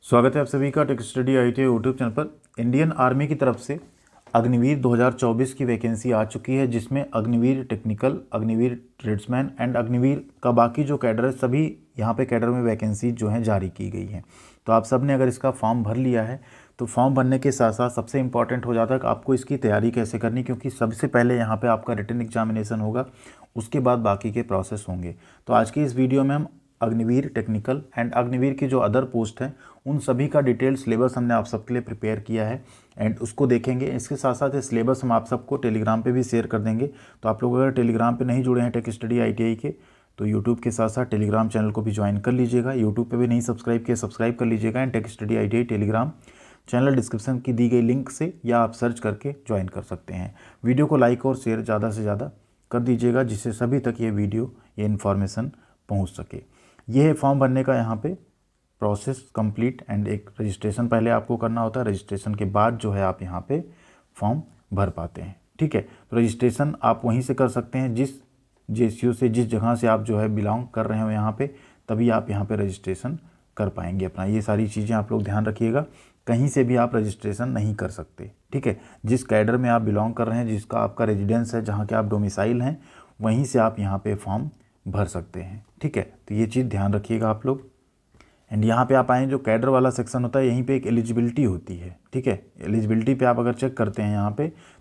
स्वागत है आप सभी का tech study IT YouTube channel पर। इंडियन आर्मी की तरफ से अग्निवीर 2024 की वैकेंसी आ चुकी है, जिसमें Agniveer technical, Agniveer tradesman and Agniveer का बाकी जो कैडर है सभी यहाँ पे कैडर में वैकेंसी जो है जारी की गई है। तो आप सब ने अगर इसका फॉर्म भर लिया है तो फॉर्म भरने के साथ साथ सबसे इंपॉर्टेंट हो जाता है कि आपको इसकी तैयारी कैसे करनी, क्योंकि सबसे पहले यहाँ पे आपका रिटन एग्जामिनेशन होगा, उसके बाद बाकी के प्रोसेस होंगे। तो आज की इस वीडियो में हम अग्निवीर टेक्निकल एंड अग्निवीर की जो अदर पोस्ट हैं उन सभी का डिटेल सिलेबस हमने आप सबके लिए प्रिपेयर किया है एंड उसको देखेंगे। इसके साथ साथ ये सिलेबस हम आप सबको टेलीग्राम पे भी शेयर कर देंगे। तो आप लोग अगर टेलीग्राम पे नहीं जुड़े हैं टेक स्टडी आईटीआई के, तो यूट्यूब के साथ साथ टेलीग्राम चैनल को भी ज्वाइन कर लीजिएगा। यूट्यूब पे भी नहीं सब्सक्राइब किया, सब्सक्राइब कर लीजिएगा and tech study ITI Telegram channel description की दी गई लिंक से या आप सर्च करके ज्वाइन कर सकते हैं। वीडियो को लाइक और शेयर ज़्यादा से ज़्यादा कर दीजिएगा, जिससे सभी तक ये वीडियो, ये इन्फॉर्मेशन पहुँच सके। ये है फॉर्म भरने का यहाँ पे प्रोसेस कंप्लीट एंड एक रजिस्ट्रेशन पहले आपको करना होता है। रजिस्ट्रेशन के बाद जो है आप यहाँ पे फॉर्म भर पाते हैं। ठीक है, तो रजिस्ट्रेशन आप वहीं से कर सकते हैं, जिस जेसीओ से, जिस जगह से आप जो है बिलोंग कर रहे हो यहाँ पे, तभी आप यहाँ पे रजिस्ट्रेशन कर पाएंगे अपना। ये सारी चीज़ें आप लोग ध्यान रखिएगा, कहीं से भी आप रजिस्ट्रेशन नहीं कर सकते। ठीक है, जिस कैडर में आप बिलोंग कर रहे हैं, जिसका आपका रेजिडेंस है, जहाँ के आप डोमिसाइल हैं, वहीं से आप यहाँ पे फॉर्म भर सकते हैं। ठीक है, तो ये चीज़ ध्यान रखिएगा आप लोग। एंड यहाँ पे आप आएँ, जो कैडर वाला सेक्शन होता है, यहीं पे एक एलिजिबिलिटी होती है। ठीक है, एलिजिबिलिटी पे आप अगर चेक करते हैं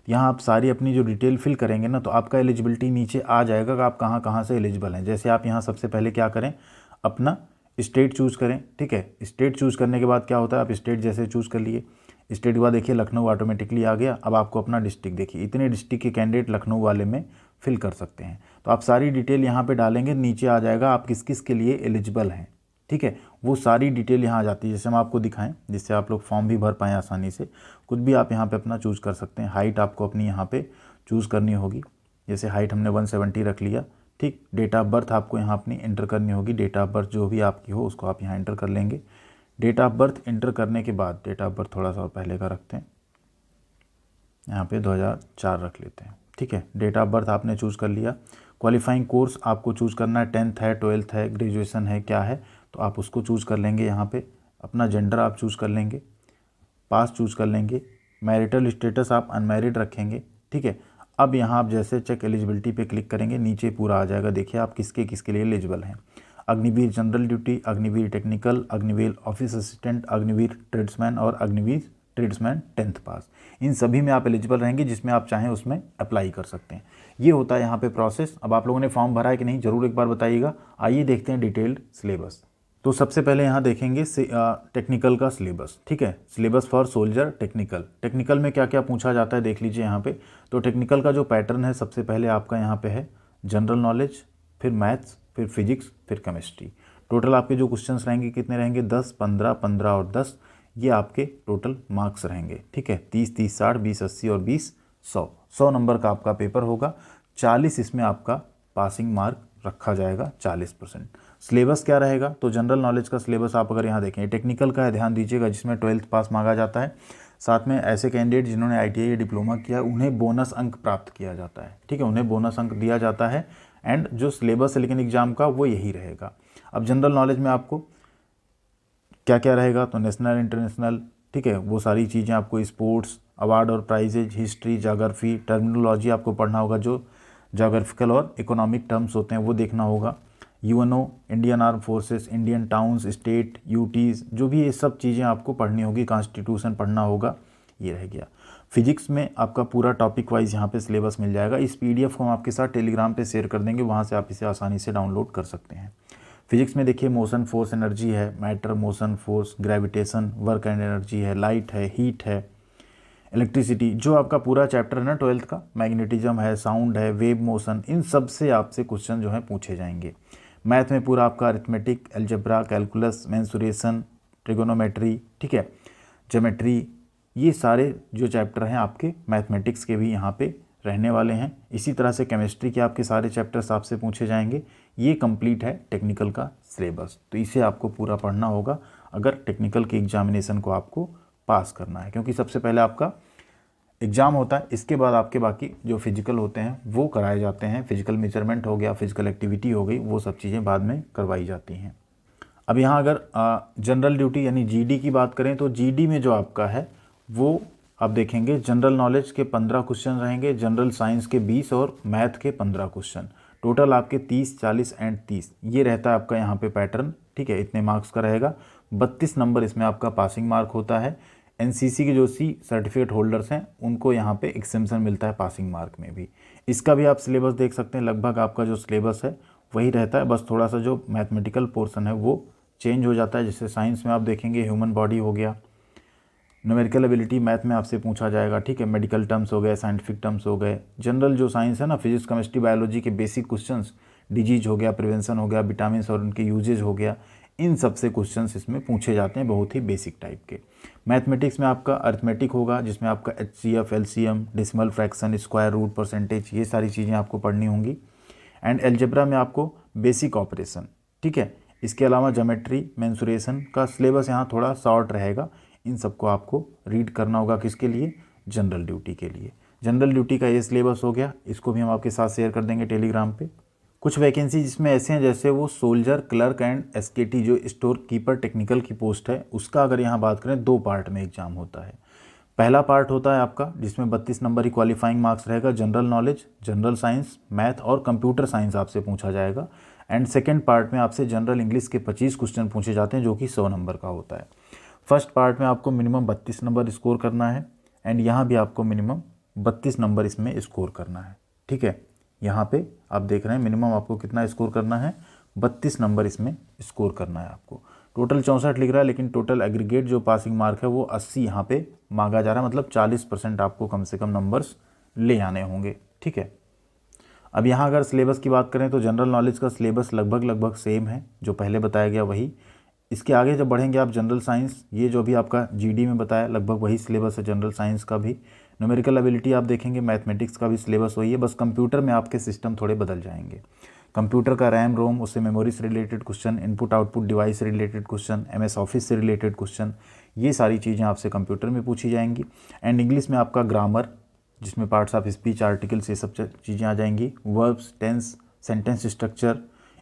यहाँ आप सारी अपनी जो डिटेल फिल करेंगे ना, तो आपका एलिजिबिलिटी नीचे आ जाएगा कि आप कहाँ कहाँ से एलिजिबल हैं। जैसे आप यहाँ सबसे पहले क्या करें, अपना स्टेट चूज़ करें। ठीक है, स्टेट चूज़ करने के बाद क्या होता है, आप स्टेट जैसे चूज़ कर लिए, स्टेट के बाद देखिए लखनऊ ऑटोमेटिकली आ गया। अब आपको अपना डिस्ट्रिक्ट देखिए, इतने डिस्ट्रिक्ट के कैंडिडेट लखनऊ वाले में फिल कर सकते हैं। तो आप सारी डिटेल यहाँ पे डालेंगे, नीचे आ जाएगा आप किस किस के लिए एलिजिबल हैं। ठीक है, वो सारी डिटेल यहाँ आ जाती है, जैसे हम आपको दिखाएं, जिससे आप लोग फॉर्म भी भर पाएँ आसानी से। कुछ भी आप यहाँ पे अपना चूज़ कर सकते हैं। हाइट आपको अपनी यहाँ पे चूज़ करनी होगी, जैसे हाइट हमने 170 रख लिया। ठीक, डेट ऑफ बर्थ आपको यहाँ अपनी एंटर करनी होगी। डेट ऑफ बर्थ जो भी आपकी हो उसको आप यहाँ एंटर कर लेंगे। डेट ऑफ बर्थ एंटर करने के बाद, डेट ऑफ बर्थ थोड़ा सा और पहले का रखते हैं, यहाँ पे 2004 रख लेते हैं। ठीक है, डेट ऑफ बर्थ आपने चूज़ कर लिया। क्वालिफाइंग कोर्स आपको चूज़ करना है, 10th है, 12th है, ग्रेजुएशन है, क्या है, तो आप उसको चूज़ कर लेंगे। यहाँ पे अपना जेंडर आप चूज़ कर लेंगे, पास चूज़ कर लेंगे, मैरिटल स्टेटस आप अनमैरिड रखेंगे। ठीक है, अब यहाँ आप जैसे चेक एलिजिबिलिटी पे क्लिक करेंगे, नीचे पूरा आ जाएगा, देखिए आप किसके किसके लिए एलिजिबल हैं। Agniveer general duty, Agniveer technical, Agniveer office assistant, Agniveer tradesman और अग्निवीर ट्रेड्समैन 10th पास, इन सभी में आप एलिजिबल रहेंगे। जिसमें आप चाहें उसमें अप्लाई कर सकते हैं। ये होता है यहाँ पे प्रोसेस। अब आप लोगों ने फॉर्म भरा है कि नहीं, ज़रूर एक बार बताइएगा। आइए देखते हैं डिटेल्ड सिलेबस। तो सबसे पहले यहाँ देखेंगे टेक्निकल का सिलेबस। ठीक है, syllabus for soldier technical. Technical में क्या क्या पूछा जाता है देख लीजिए यहाँ पे। तो टेक्निकल का जो पैटर्न है, सबसे पहले आपका यहाँ पे है जनरल नॉलेज, फिर मैथ्स, फिर फिजिक्स, फिर केमिस्ट्री। टोटल आपके जो क्वेश्चंस रहेंगे कितने रहेंगे, 10, 15, 15 और 10, ये आपके टोटल मार्क्स रहेंगे। ठीक है, 30, 30, 60, 20, 80 और 20, 100। 100 नंबर का आपका पेपर होगा। 40 इसमें आपका पासिंग मार्क रखा जाएगा, 40%। सिलेबस क्या रहेगा, तो जनरल नॉलेज का सिलेबस आप अगर यहाँ देखें, टेक्निकल का है, ध्यान दीजिएगा, जिसमें 12th पास मांगा जाता है। साथ में ऐसे कैंडिडेट जिन्होंने ITI डिप्लोमा किया है उन्हें बोनस अंक प्राप्त किया जाता है। ठीक है, उन्हें बोनस अंक दिया जाता है। एंड जो सिलेबस है लेकिन एग्जाम का वो यही रहेगा। अब जनरल नॉलेज में आपको क्या क्या रहेगा, तो नेशनल, इंटरनेशनल, ठीक है, वो सारी चीज़ें आपको, स्पोर्ट्स, अवार्ड और प्राइजेज, हिस्ट्री, ज्योग्राफी, टर्मिनोलॉजी आपको पढ़ना होगा, जो ज्योग्राफिकल और इकोनॉमिक टर्म्स होते हैं वो देखना होगा। UNO, Indian arm forces, Indian towns, state, UTs, जो भी ये सब चीज़ें आपको पढ़नी होगी, कॉन्स्टिट्यूशन पढ़ना होगा, ये रह गया। फिजिक्स में आपका पूरा टॉपिक वाइज यहाँ पे सिलेबस मिल जाएगा। इस PDF को हम आपके साथ टेलीग्राम पे शेयर कर देंगे, वहाँ से आप इसे आसानी से डाउनलोड कर सकते हैं। फिजिक्स में देखिए मोशन, फोर्स, एनर्जी है, matter, motion, force, gravitation, work and energy है, लाइट है, हीट है, इलेक्ट्रिसिटी, जो आपका पूरा चैप्टर है ना 12th का, मैग्नेटिज्म है, साउंड है, वेव मोशन, इन सब से आपसे क्वेश्चन जो है पूछे जाएंगे। मैथ में पूरा आपका arithmetic, algebra, calculus, mensuration, trigonometry, ठीक है, ज्योमेट्री, ये सारे जो चैप्टर हैं आपके मैथमेटिक्स के भी यहाँ पे रहने वाले हैं। इसी तरह से केमिस्ट्री के आपके सारे चैप्टर्स आपसे पूछे जाएंगे। ये कंप्लीट है टेक्निकल का सिलेबस। तो इसे आपको पूरा पढ़ना होगा अगर टेक्निकल के एग्जामिनेशन को आपको पास करना है, क्योंकि सबसे पहले आपका एग्ज़ाम होता है, इसके बाद आपके बाकी जो फिजिकल होते हैं वो कराए जाते हैं। फिजिकल मेजरमेंट हो गया, फिजिकल एक्टिविटी हो गई, वो सब चीज़ें बाद में करवाई जाती हैं। अब यहाँ अगर जनरल ड्यूटी यानी जीडी की बात करें तो जीडी में जो आपका है वो आप देखेंगे जनरल नॉलेज के 15 क्वेश्चन रहेंगे, जनरल साइंस के 20 और मैथ के 15 क्वेश्चन, टोटल आपके 30, 40 एंड 30 ये रहता है आपका यहाँ पे पैटर्न। ठीक है, इतने मार्क्स का रहेगा। 32 नंबर इसमें आपका पासिंग मार्क होता है। एनसीसी के जो सी सर्टिफिकेट होल्डर्स हैं उनको यहाँ पे एक्सेम्पशन मिलता है पासिंग मार्क में भी। इसका भी आप सिलेबस देख सकते हैं, लगभग आपका जो सिलेबस है वही रहता है, बस थोड़ा सा जो मैथमेटिकल पोर्शन है वो चेंज हो जाता है। जैसे साइंस में आप देखेंगे ह्यूमन बॉडी हो गया, न्यूमेरिकल एबिलिटी मैथ में आपसे पूछा जाएगा। ठीक है, मेडिकल टर्म्स हो गए, साइंटिफिक टर्म्स हो गए, जनरल जो साइंस है ना, फिजिक्स केमिस्ट्री बायोलॉजी के बेसिक क्वेश्चंस, डिजीज हो गया, प्रिवेंशन हो गया, विटामिन और उनके यूजेज हो गया, इन सब से क्वेश्चंस इसमें पूछे जाते हैं, बहुत ही बेसिक टाइप के। मैथमेटिक्स में आपका अर्थमेटिक होगा जिसमें आपका HCF, LCM, decimal fraction, square root, percentage, ये सारी चीज़ें आपको पढ़नी होंगी। एंड एल्जेब्रा में आपको बेसिक ऑपरेशन। ठीक है, इसके अलावा ज्योमेट्री, मेंसुरेशन का सिलेबस यहाँ थोड़ा शॉर्ट रहेगा। इन सबको आपको रीड करना होगा, किसके लिए? जनरल ड्यूटी के लिए। जनरल ड्यूटी का ये सिलेबस हो गया, इसको भी हम आपके साथ शेयर कर देंगे टेलीग्राम पे। कुछ वैकेंसी जिसमें ऐसे हैं जैसे वो सोल्जर, क्लर्क एंड SKT जो स्टोर कीपर टेक्निकल की पोस्ट है, उसका अगर यहाँ बात करें 2 पार्ट में एग्जाम होता है। पहला पार्ट होता है आपका जिसमें 32 नंबर ही क्वालिफाइंग मार्क्स रहेगा, general knowledge, general science, math और कंप्यूटर साइंस आपसे पूछा जाएगा। एंड सेकेंड पार्ट में आपसे जनरल इंग्लिश के 25 क्वेश्चन पूछे जाते हैं जो कि 100 नंबर का होता है। फर्स्ट पार्ट में आपको मिनिमम 32 नंबर स्कोर करना है एंड यहाँ भी आपको मिनिमम 32 नंबर इसमें स्कोर करना है। ठीक है, यहाँ पे आप देख रहे हैं मिनिमम आपको कितना स्कोर करना है, 32 नंबर इसमें स्कोर करना है आपको। टोटल 64 लिख रहा है, लेकिन टोटल एग्रीगेट जो पासिंग मार्क है वो 80 यहाँ पे मांगा जा रहा है, मतलब 40% आपको कम से कम नंबर्स ले आने होंगे। ठीक है, अब यहाँ अगर सिलेबस की बात करें तो जनरल नॉलेज का सिलेबस लगभग सेम है जो पहले बताया गया वही। इसके आगे जब बढ़ेंगे आप जनरल साइंस, ये जो भी आपका जीडी में बताया लगभग वही सिलेबस है जनरल साइंस का भी। न्यूमेरिकल एबिलिटी आप देखेंगे, मैथमेटिक्स का भी सिलेबस वही है, बस कंप्यूटर में आपके सिस्टम थोड़े बदल जाएंगे। कंप्यूटर का रैम रोम, उससे मेमोरी से related question, input output device से रिलेटेड क्वेश्चन, MS ऑफिस से रिलेटेड क्वेश्चन, ये सारी चीज़ें आपसे कंप्यूटर में पूछी जाएंगी। एंड इंग्लिश में आपका ग्रामर जिसमें पार्ट्स ऑफ स्पीच, आर्टिकल्स, ये सब चीज़ें आ जाएंगी, वर्ब्स, टेंस, सेंटेंस स्ट्रक्चर।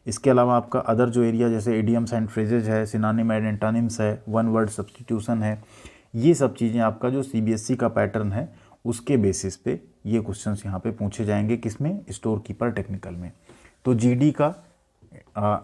इसके अलावा आपका अदर जो एरिया जैसे इडियम्स एंड फ्रेजेज है, सिनोनिम एंड एंटोनिम्स है, वन वर्ड सब्स्टिट्यूशन है, ये सब चीज़ें आपका जो CBSE का पैटर्न है उसके बेसिस पे ये क्वेश्चंस यहाँ पे पूछे जाएंगे, किसमें? स्टोर कीपर टेक्निकल में। तो GD का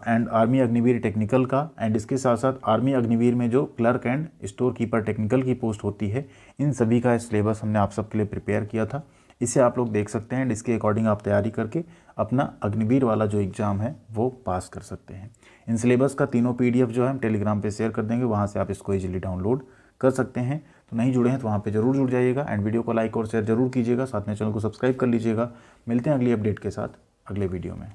एंड आर्मी अग्निवीर टेक्निकल का एंड इसके साथ साथ आर्मी अग्निवीर में जो clerk and store keeper technical की पोस्ट होती है, इन सभी का सिलेबस हमने आप सबके लिए प्रिपेयर किया था। इसे आप लोग देख सकते हैं एंड इसके अकॉर्डिंग आप तैयारी करके अपना अग्निवीर वाला जो एग्ज़ाम है वो पास कर सकते हैं। इन सिलेबस का तीनों PDF जो है हम टेलीग्राम पे शेयर कर देंगे, वहाँ से आप इसको ईजिली डाउनलोड कर सकते हैं। तो नहीं जुड़े हैं तो वहाँ पे ज़रूर जुड़ जाइएगा एंड वीडियो को लाइक और शेयर जरूर कीजिएगा, साथ में चैनल को सब्सक्राइब कर लीजिएगा। मिलते हैं अगली अपडेट के साथ अगले वीडियो में।